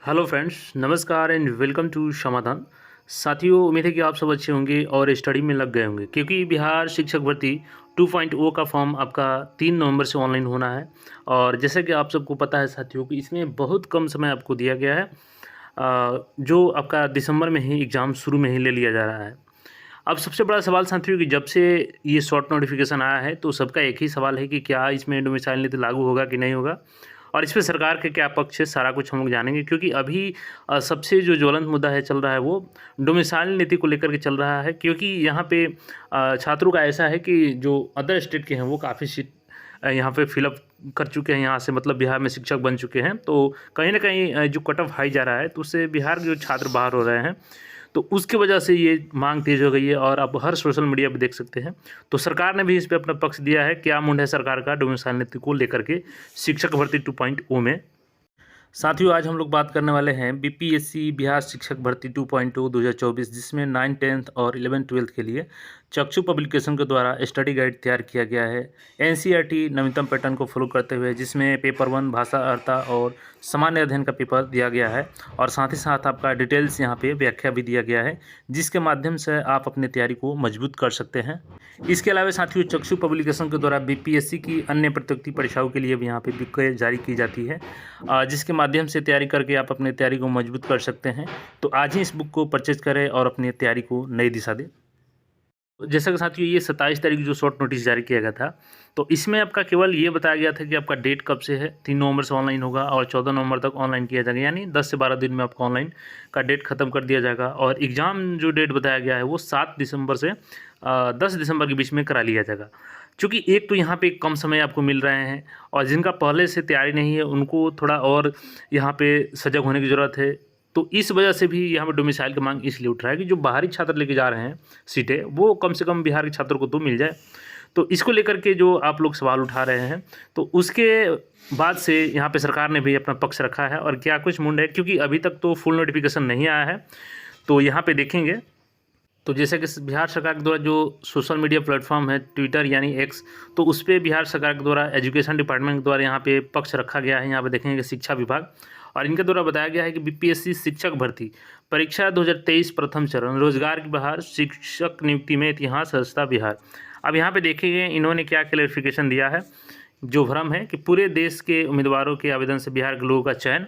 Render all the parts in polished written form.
Hello friends, नमस्कार and welcome to समाधान। साथियों, उम्मीद है कि आप सब अच्छे होंगे और स्टडी में लग गए होंगे, क्योंकि बिहार शिक्षक भर्ती 2.0 का फॉर्म आपका 3 नवंबर से ऑनलाइन होना है। और जैसे कि आप सबको पता है साथियों कि इसमें बहुत कम समय आपको दिया गया है, जो आपका दिसंबर में ही एग्ज़ाम शुरू में ही ले लिया जा रहा है। अब सबसे बड़ा सवाल साथियों कि जब से ये शॉर्ट नोटिफिकेशन आया है तो सबका एक ही सवाल है कि क्या इसमें डोमिसाइल नीति लागू होगा कि नहीं होगा, और इस पे सरकार के क्या पक्ष है, सारा कुछ हम लोग जानेंगे। क्योंकि अभी सबसे जो ज्वलंत मुद्दा है चल रहा है वो डोमिसाइल नीति को लेकर के चल रहा है। क्योंकि यहाँ पे छात्रों का ऐसा है कि जो अदर स्टेट के हैं वो काफ़ी सीट यहाँ पे फिलअप कर चुके हैं, यहाँ से मतलब बिहार में शिक्षक बन चुके हैं। तो कहीं ना कहीं जो कट ऑफ हाई जा रहा है तो उससे बिहार के जो छात्र बाहर हो रहे हैं, तो उसकी वजह से ये मांग तेज़ हो गई है। और आप हर सोशल मीडिया पे देख सकते हैं। तो सरकार ने भी इस पे अपना पक्ष दिया है। क्या मुंड है सरकार का डोमिसाइल नीति को लेकर के शिक्षक भर्ती 2.0 में। साथियों, आज हम लोग बात करने वाले हैं बीपीएससी बिहार शिक्षक भर्ती 2.0 2024, जिसमें 9th 10th और 11th 12th के लिए चक्षु पब्लिकेशन के द्वारा स्टडी गाइड तैयार किया गया है एनसीईआरटी नवीनतम पैटर्न को फॉलो करते हुए, जिसमें पेपर 1 भाषा अर्था और सामान्य अध्ययन का पेपर दिया गया है। और साथ ही साथ आपका डिटेल्स यहाँ पे व्याख्या भी दिया गया है, जिसके माध्यम से आप अपनी तैयारी को मजबूत कर सकते हैं। इसके अलावा साथियों, चक्षु पब्लिकेशन के द्वारा बीपीएससी की अन्य प्रतियोगिता परीक्षाओं के लिए भी यहाँ पे बुक जारी की जाती है, जिसके माध्यम से तैयारी करके आप अपनी तैयारी को मजबूत कर सकते हैं। तो आज ही इस बुक को परचेज करें और अपनी तैयारी को नई दिशा दें। जैसा कि साथियों, ये 27 तारीख जो शॉर्ट नोटिस जारी किया गया था, तो इसमें आपका केवल ये बताया गया था कि आपका डेट कब से है। 3 नवंबर से ऑनलाइन होगा और 14 नवंबर तक ऑनलाइन किया जाएगा, यानी 10 से 12 दिन में आपका ऑनलाइन का डेट ख़त्म कर दिया जाएगा। और एग्ज़ाम जो डेट बताया गया है वो 7 दिसंबर से 10 दिसंबर के बीच में करा लिया जाएगा। चूँकि एक तो यहाँ पे कम समय आपको मिल रहे हैं, और जिनका पहले से तैयारी नहीं है उनको थोड़ा और यहाँ पे सजग होने की ज़रूरत है। तो इस वजह से भी यहाँ पे डोमिसाइल की मांग इसलिए उठ रहा है कि जो बाहरी छात्र लेके जा रहे हैं सीटें, वो कम से कम बिहार के छात्रों को तो मिल जाए। तो इसको लेकर के जो आप लोग सवाल उठा रहे हैं, तो उसके बाद से यहाँ पे सरकार ने भी अपना पक्ष रखा है। और क्या कुछ मुंड है, क्योंकि अभी तक तो फुल नोटिफिकेशन नहीं आया है, तो यहाँ पे देखेंगे। तो जैसे कि बिहार सरकार के द्वारा जो सोशल मीडिया प्लेटफॉर्म है ट्विटर यानी एक्स, तो उस पर बिहार सरकार के द्वारा एजुकेशन डिपार्टमेंट के द्वारा यहाँ पे पक्ष रखा गया है। यहाँ पे देखेंगे शिक्षा विभाग, और इनके द्वारा बताया गया है कि बीपीएससी शिक्षक भर्ती परीक्षा 2023 प्रथम चरण रोजगार की बहार शिक्षक नियुक्ति में इतिहास रचता बिहार। अब यहाँ पे देखेंगे इन्होंने क्या क्लैरिफिकेशन दिया है। जो भ्रम है कि पूरे देश के उम्मीदवारों के आवेदन से बिहार के लोगों का चयन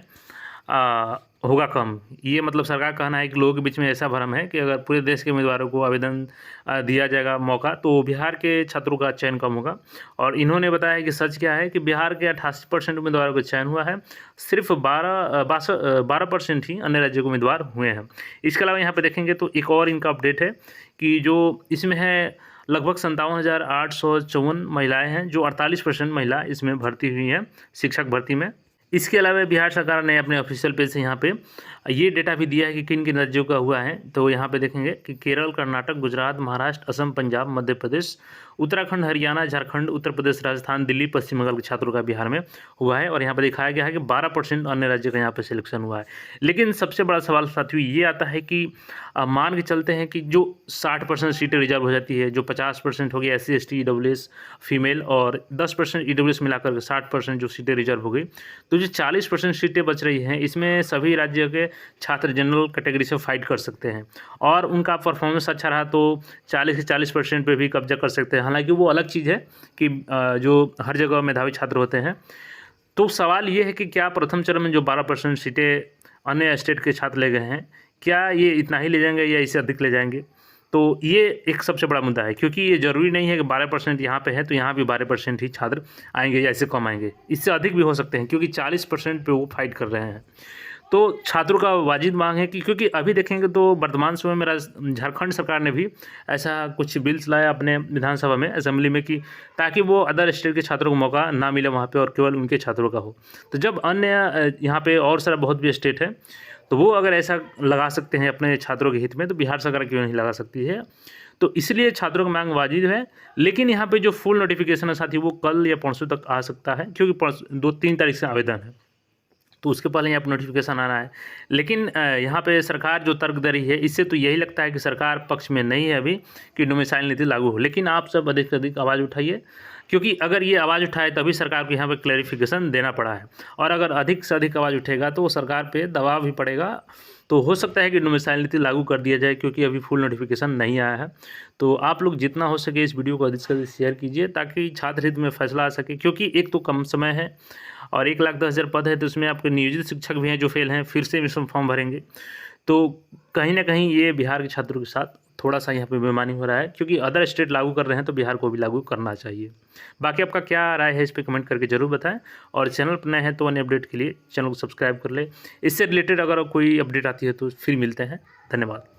होगा कम, ये मतलब सरकार का कहना है कि लोगों के बीच में ऐसा भ्रम है कि अगर पूरे देश के उम्मीदवारों को आवेदन दिया जाएगा मौका, तो बिहार के छात्रों का चयन कम होगा। और इन्होंने बताया कि सच क्या है कि बिहार के 88% उम्मीदवारों का चयन हुआ है, सिर्फ 12% ही अन्य राज्यों के उम्मीदवार हुए हैं। इसके अलावा यहाँ पर देखेंगे तो एक और इनका अपडेट है कि जो इसमें है लगभग 57,854 महिलाएँ हैं, जो 48% महिला इसमें भर्ती हुई हैं शिक्षक भर्ती में। इसके अलावा बिहार सरकार ने अपने ऑफिशियल पेज से यहाँ पे ये डेटा भी दिया है कि किन किन राज्यों का हुआ है। तो यहाँ पे देखेंगे कि केरल, कर्नाटक, गुजरात, महाराष्ट्र, असम, पंजाब, मध्य प्रदेश, उत्तराखंड, हरियाणा, झारखंड, उत्तर प्रदेश, राजस्थान, दिल्ली, पश्चिम बंगाल के छात्रों का बिहार में हुआ है। और यहाँ पर दिखाया गया है कि 12% अन्य राज्य का यहाँ पर सिलेक्शन हुआ है। लेकिन सबसे बड़ा सवाल साथियों ये आता है कि मान के चलते हैं कि जो 60% सीटें रिजर्व हो जाती है, जो 50% हो गया SC ST EWS फीमेल, और 10% EWS मिलाकर के 60% जो सीटें रिजर्व हो गई, तो जो 40% सीटें बच रही हैं, इसमें सभी राज्य के छात्र जनरल कैटेगरी से फाइट कर सकते हैं। और उनका परफॉर्मेंस अच्छा रहा तो 40 से 40% पे भी कब्जा कर सकते हैं। हालांकि वो अलग चीज़ है कि जो हर जगह मेधावी छात्र होते हैं। तो सवाल ये है कि क्या प्रथम चरण में जो 12% सीटें अन्य स्टेट के छात्र ले गए हैं, क्या ये इतना ही ले जाएंगे या इससे अधिक ले जाएंगे। तो ये एक सबसे बड़ा मुद्दा है, क्योंकि ये ज़रूरी नहीं है कि 12% यहाँ पे है तो यहाँ भी 12% ही छात्र आएंगे या इससे कम आएंगे, इससे अधिक भी हो सकते हैं, क्योंकि 40% पे वो फाइट कर रहे हैं। तो छात्रों का वाजिब मांग है कि, क्योंकि अभी देखेंगे तो वर्तमान समय में झारखंड सरकार ने भी ऐसा कुछ बिल्स लाया अपने विधानसभा में, असेंबली में, कि ताकि वो अदर स्टेट के छात्रों को मौका ना मिले वहाँ पे और केवल उनके छात्रों का हो। तो जब अन्य यहाँ पे और सारा बहुत भी स्टेट है, तो वो अगर ऐसा लगा सकते हैं अपने छात्रों के हित में, तो बिहार सरकार क्यों नहीं लगा सकती है। तो इसलिए छात्रों की मांग वाजिब है। लेकिन यहाँ पे जो फुल नोटिफिकेशन है साथी, वो कल या परसों तक आ सकता है, क्योंकि 2-3 तारीख से आवेदन है, तो उसके पहले यहाँ पर नोटिफिकेशन आना है। लेकिन यहाँ पे सरकार जो तर्क दे रही है, इससे तो यही लगता है कि सरकार पक्ष में नहीं है अभी कि डोमिसाइल नीति लागू हो। लेकिन आप सब अधिक से अधिक आवाज़ उठाइए, क्योंकि अगर ये आवाज़ उठाए तभी सरकार को यहाँ पे क्लैरिफिकेशन देना पड़ा है, और अगर अधिक से अधिक आवाज़ उठेगा तो वो सरकार पे दबाव भी पड़ेगा। तो हो सकता है कि डोमिसाइल नीति लागू कर दिया जाए, क्योंकि अभी फुल नोटिफिकेशन नहीं आया है। तो आप लोग जितना हो सके इस वीडियो को अधिक से अधिक शेयर कीजिए, ताकि छात्र हित में फैसला आ सके। क्योंकि एक तो कम समय है और 1,10,000 पद है, तो उसमें आपके नियोजित शिक्षक भी हैं जो फेल हैं, फिर से इसमें फॉर्म भरेंगे। तो कहीं ना कहीं ये बिहार के छात्रों के साथ थोड़ा सा यहाँ पे बेईमानी हो रहा है, क्योंकि अदर स्टेट लागू कर रहे हैं तो बिहार को भी लागू करना चाहिए। बाकी आपका क्या राय है इस पर कमेंट करके जरूर बताएं, और चैनल पर नए हैं तो अन्य अपडेट के लिए चैनल को सब्सक्राइब कर ले। इससे रिलेटेड अगर कोई अपडेट आती है तो फिर मिलते हैं। धन्यवाद।